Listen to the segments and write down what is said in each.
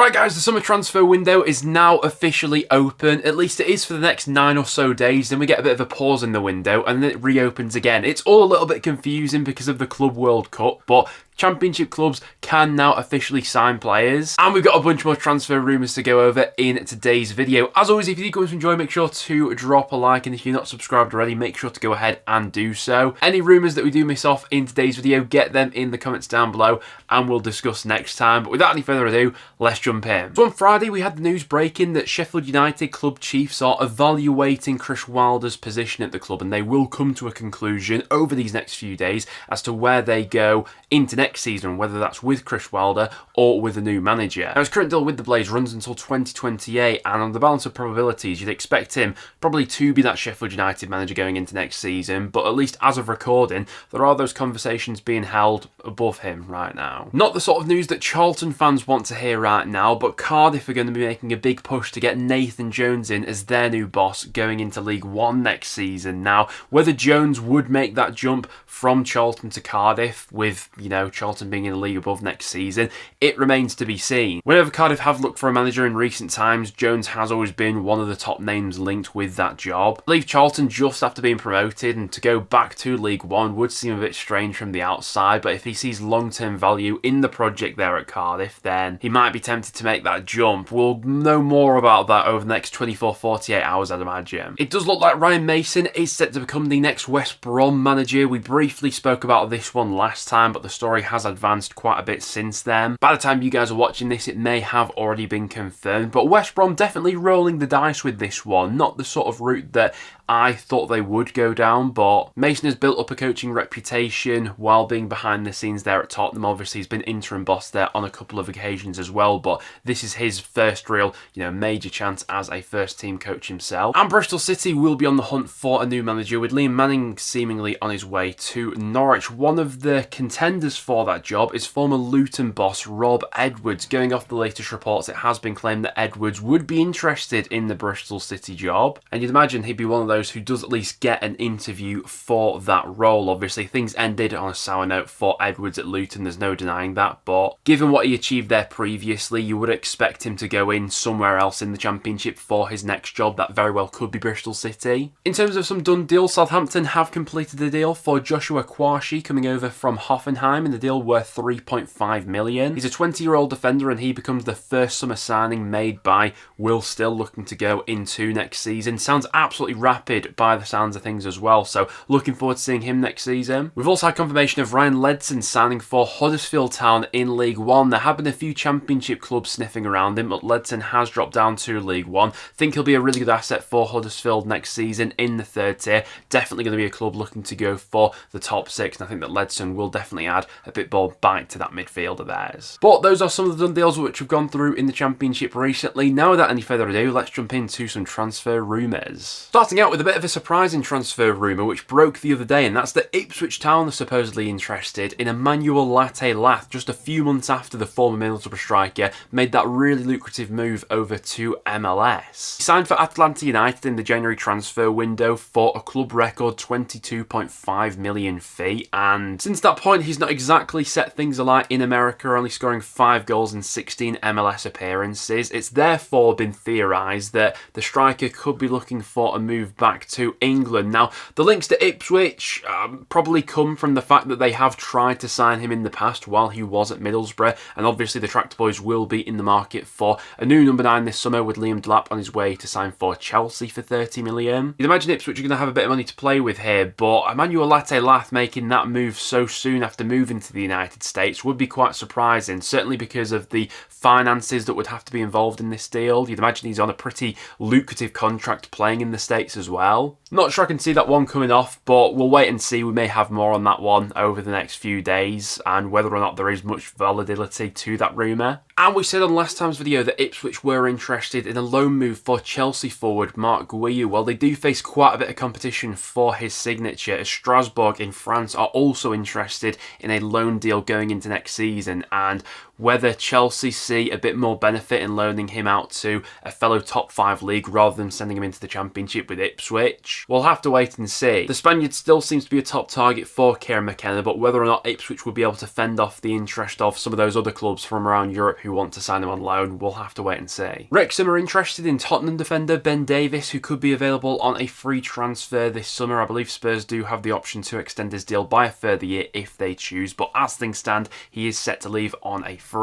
Alright guys, the summer transfer window is now officially open. At least it is for the next 9 or so days. Then we get a bit of a pause in the window and then it reopens again. It's all a little bit confusing because of the Club World Cup, but Championship clubs can now officially sign players. And we've got a bunch more transfer rumours to go over in today's video. As always, if you do come to enjoy, make sure to drop a like. And if you're not subscribed already, make sure to go ahead and do so. Any rumours that we do miss off in today's video, get them in the comments down below and we'll discuss next time. But without any further ado, let's jump in. So on Friday, we had the news breaking that Sheffield United club chiefs are evaluating Chris Wilder's position at the club, and they will come to a conclusion over these next few days as to where they go into next season, whether that's with Chris Wilder or with a new manager. Now, his current deal with the Blaze runs until 2028, and on the balance of probabilities, you'd expect him probably to be that Sheffield United manager going into next season, but at least as of recording, there are those conversations being held above him right now. Not the sort of news that Charlton fans want to hear right now, but Cardiff are going to be making a big push to get Nathan Jones in as their new boss going into League One next season. Now, whether Jones would make that jump from Charlton to Cardiff with, Charlton being in the league above next season, it remains to be seen. Whenever Cardiff have looked for a manager in recent times, Jones has always been one of the top names linked with that job. I believe Charlton just after being promoted, and to go back to League One would seem a bit strange from the outside, but if he sees long-term value in the project there at Cardiff, then he might be tempted to make that jump. We'll know more about that over the next 24-48 hours, I'd imagine. It does look like Ryan Mason is set to become the next West Brom manager. We briefly spoke about this one last time, but the story has advanced quite a bit since then. By the time you guys are watching this, it may have already been confirmed, but West Brom definitely rolling the dice with this one. Not the sort of route that I thought they would go down, but Mason has built up a coaching reputation while being behind the scenes there at Tottenham. Obviously, he's been interim boss there on a couple of occasions as well, but this is his first real, major chance as a first-team coach himself. And Bristol City will be on the hunt for a new manager, with Liam Manning seemingly on his way to Norwich. One of the contenders for that job is former Luton boss Rob Edwards. Going off the latest reports, it has been claimed that Edwards would be interested in the Bristol City job, and you'd imagine he'd be one of those who does at least get an interview for that role. Obviously, things ended on a sour note for Edwards at Luton, there's no denying that, but given what he achieved there previously, you would expect him to go in somewhere else in the Championship for his next job. That very well could be Bristol City. In terms of some done deals, Southampton have completed the deal for Joshua Kwashi coming over from Hoffenheim, and the deal worth £3.5 million. He's a 20-year-old defender, and he becomes the first summer signing made by Will Still, looking to go into next season. Sounds absolutely rapid by the sounds of things as well, so looking forward to seeing him next season. We've also had confirmation of Ryan Ledson signing for Huddersfield Town in League One. There have been a few Championship clubs sniffing around him, but Ledson has dropped down to League One. Think he'll be a really good asset for Huddersfield next season in the third tier. Definitely going to be a club looking to go for the top six, and I think that Ledson will definitely add a bit more bite to that midfield of theirs. But those are some of the done deals which have gone through in the Championship recently. Now, without any further ado, let's jump into some transfer rumours. Starting out with a bit of a surprising transfer rumour which broke the other day, and that's that Ipswich Town are supposedly interested in Emmanuel Latte Lath just a few months after the former Middlesbrough striker made that really lucrative move over to MLS. He signed for Atlanta United in the January transfer window for a club record £22.5 million fee, and since that point he's not exactly set things alight in America, only scoring 5 goals in 16 MLS appearances. It's therefore been theorised that the striker could be looking for a move back to England. Now, the links to Ipswich probably come from the fact that they have tried to sign him in the past while he was at Middlesbrough, and obviously the Tractor Boys will be in the market for a new number 9 this summer, with Liam Delap on his way to sign for Chelsea for £30 million. You'd imagine Ipswich are going to have a bit of money to play with here, but Emmanuel Latte Lath making that move so soon after moving to the United States would be quite surprising, certainly because of the finances that would have to be involved in this deal. You'd imagine he's on a pretty lucrative contract playing in the States as well. Not sure I can see that one coming off, but we'll wait and see. We may have more on that one over the next few days, and whether or not there is much validity to that rumour. And we said on last time's video that Ipswich were interested in a loan move for Chelsea forward Marc Guiu. Well, they do face quite a bit of competition for his signature, as Strasbourg in France are also interested in a loan deal going into next season, and Whether Chelsea see a bit more benefit in loaning him out to a fellow top 5 league rather than sending him into the Championship with Ipswich, we'll have to wait and see. The Spaniard still seems to be a top target for Kieran McKenna, but whether or not Ipswich will be able to fend off the interest of some of those other clubs from around Europe who want to sign him on loan, we'll have to wait and see. Wrexham are interested in Tottenham defender Ben Davies, who could be available on a free transfer this summer. I believe Spurs do have the option to extend his deal by a further year if they choose, but as things stand, he is set to leave on a free.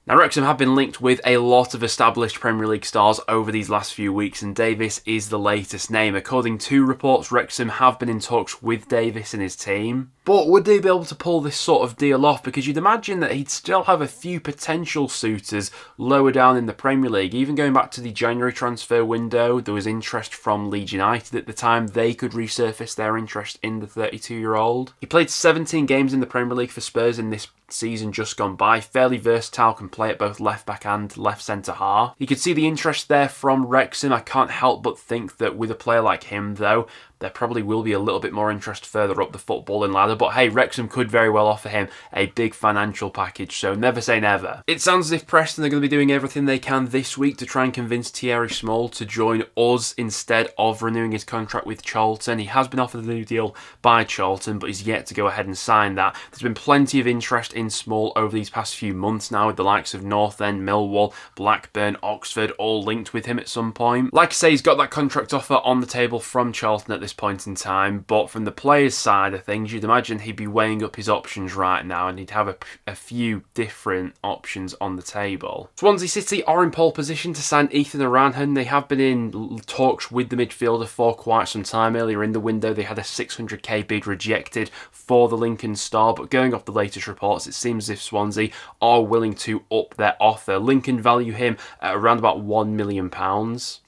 Now, Wrexham have been linked with a lot of established Premier League stars over these last few weeks, and Davies is the latest name. According to reports, Wrexham have been in talks with Davies and his team. But would they be able to pull this sort of deal off? Because you'd imagine that he'd still have a few potential suitors lower down in the Premier League. Even going back to the January transfer window, there was interest from Leeds United at the time. They could resurface their interest in the 32-year-old. He played 17 games in the Premier League for Spurs in this season just gone by. Fairly versatile, can play at both left back and left centre half. You could see the interest there from Wrexham. I can't help but think that with a player like him, though, there probably will be a little bit more interest further up the footballing ladder. But hey, Wrexham could very well offer him a big financial package, so never say never. It sounds as if Preston are going to be doing everything they can this week to try and convince Thierry Small to join us instead of renewing his contract with Charlton. He has been offered a new deal by Charlton, but he's yet to go ahead and sign that. There's been plenty of interest in Small over these past few months now, with the likes of North End, Millwall, Blackburn, Oxford all linked with him at some point. Like I say, he's got that contract offer on the table from Charlton at this point in time, but from the player's side of things, you'd imagine he'd be weighing up his options right now, and he'd have a few different options on the table. Swansea City are in pole position to sign Ethan Aranhan. They have been in talks with the midfielder for quite some time. Earlier in the window, they had a 600k bid rejected for the Lincoln Star, but going off the latest reports, it seems as if Swansea are willing to up their offer. Lincoln value him at around about £1 million.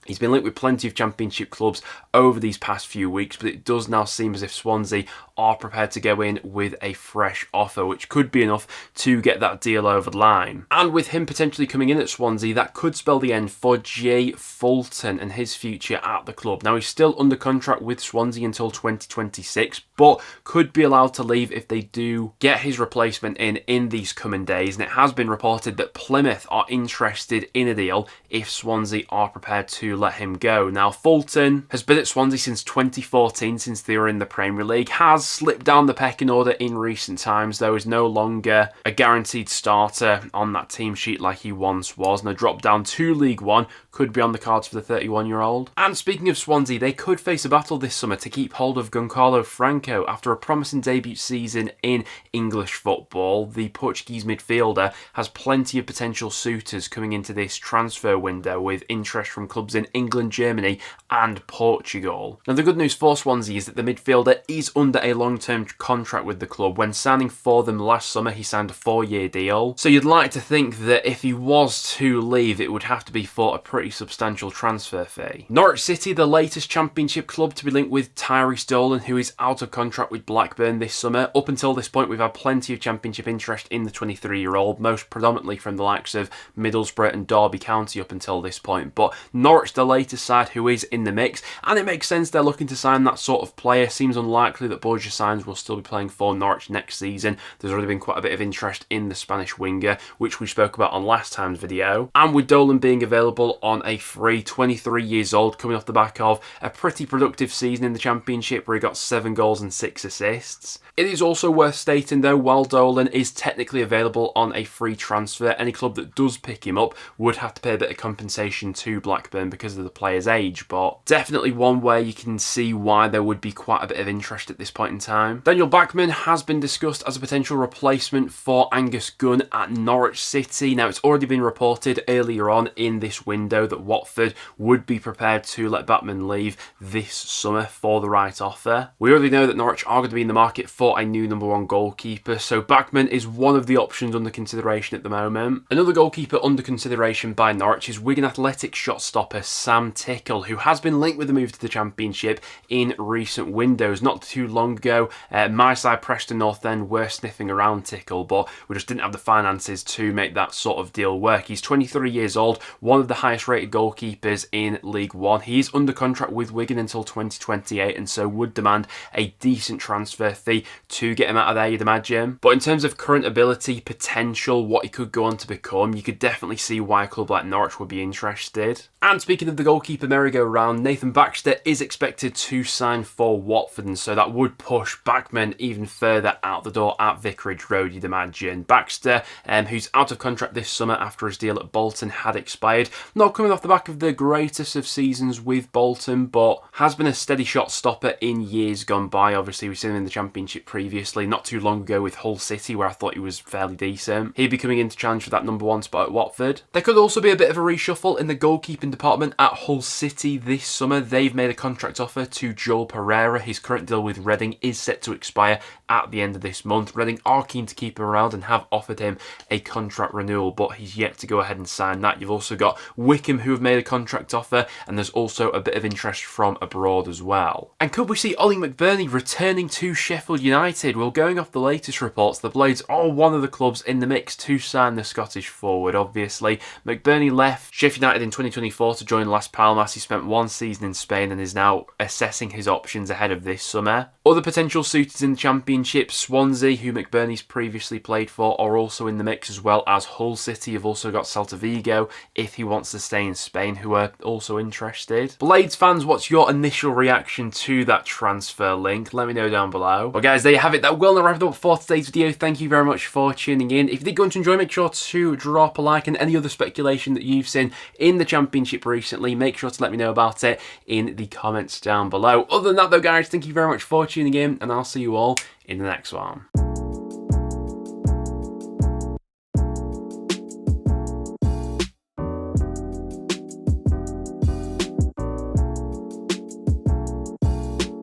He's been linked with plenty of Championship clubs over these past few weeks, but it does now seem as if Swansea are prepared to go in with a fresh offer, which could be enough to get that deal over the line. And with him potentially coming in at Swansea, that could spell the end for Jay Fulton and his future at the club. Now, he's still under contract with Swansea until 2026, but could be allowed to leave if they do get his replacement in these coming days. And it has been reported that Plymouth are interested in a deal if Swansea are prepared to let him go. Now, Fulton has been at Swansea since 2014, since they were in the Premier League, has slipped down the pecking order in recent times, though is no longer a guaranteed starter on that team sheet like he once was, and a drop down to League One could be on the cards for the 31-year-old. And speaking of Swansea, they could face a battle this summer to keep hold of Giancarlo Franco. After a promising debut season in English football, the Portuguese midfielder has plenty of potential suitors coming into this transfer window, with interest from clubs in England, Germany and Portugal. Now, the good news for Swansea is that the midfielder is under a long-term contract with the club. When signing for them last summer, he signed a 4-year deal. So you'd like to think that if he was to leave, it would have to be for a pretty substantial transfer fee. Norwich City, the latest Championship club to be linked with Tyrese Dolan, who is out of contract with Blackburn this summer. Up until this point, we've had plenty of Championship interest in the 23-year-old, most predominantly from the likes of Middlesbrough and Derby County up until this point. But Norwich, the latest side who is in the mix, and it makes sense they're looking to sign that sort of player. Seems unlikely that Borja Sainz will still be playing for Norwich next season. There's already been quite a bit of interest in the Spanish winger, which we spoke about on last time's video. And with Dolan being available on a free, 23 years old, coming off the back of a pretty productive season in the Championship where he got 7 goals and 6 assists. It is also worth stating though, while Dolan is technically available on a free transfer, any club that does pick him up would have to pay a bit of compensation to Blackburn because of the player's age, but definitely one where you can see why there would be quite a bit of interest at this point in time. Daniel Bachmann has been discussed as a potential replacement for Angus Gunn at Norwich City. Now, it's already been reported earlier on in this window that Watford would be prepared to let Bachmann leave this summer for the right offer. We already know that Norwich are going to be in the market for a new number 1 goalkeeper, so Bachmann is one of the options under consideration at the moment. Another goalkeeper under consideration by Norwich is Wigan Athletic shot stopper Sam Tickle, who has been linked with the move to the Championship in recent windows. Not too long ago. My side, Preston North End, were sniffing around Tickle, but we just didn't have the finances to make that sort of deal work. He's 23 years old, one of the highest rated goalkeepers in League One. He's under contract with Wigan until 2028, and so would demand a decent transfer fee to get him out of there, you'd imagine. But in terms of current ability, potential, what he could go on to become, you could definitely see why a club like Norwich would be interested. And speaking of the goalkeeper merry-go-round, Nathan Baxter is expected to sign for Watford, and so that would push Backman even further out the door at Vicarage Road, you'd imagine. Baxter, who's out of contract this summer after his deal at Bolton had expired, not coming off the back of the greatest of seasons with Bolton, but has been a steady shot stopper in years gone by. Obviously, we've seen him in the Championship previously, not too long ago with Hull City, where I thought he was fairly decent. He'd be coming in to challenge for that number 1 spot at Watford. There could also be a bit of a reshuffle in the goalkeeping department at Hull City this summer. They've made a contract offer to Joel Pereira. His current deal with Reading is set to expire at the end of this month. Reading are keen to keep him around and have offered him a contract renewal, but he's yet to go ahead and sign that. You've also got Wickham, who have made a contract offer, and there's also a bit of interest from abroad as well. And could we see Ollie McBurney returning to Sheffield United? Well, going off the latest reports, the Blades are one of the clubs in the mix to sign the Scottish forward, obviously. McBurney left Sheffield United in 2024 to join Las Palmas. He spent 1 season in Spain and is now assessing his options ahead of this summer. Other potential suitors in the Championship, Swansea, who McBurney's previously played for, are also in the mix, as well as Hull City. You've also got Celta Vigo, if he wants to stay in Spain, who are also interested. Blades fans, what's your initial reaction to that transfer link? Let me know down below. Well guys, there you have it. That will now wrap it up for today's video. Thank you very much for tuning in. If you did go on to enjoy, make sure to drop a like, and any other speculation that you've seen in the Championship recently, make sure to let me know about it in the comments down below. Other than that though guys, thank you very much for tuning in, and I'll see you all in the next one.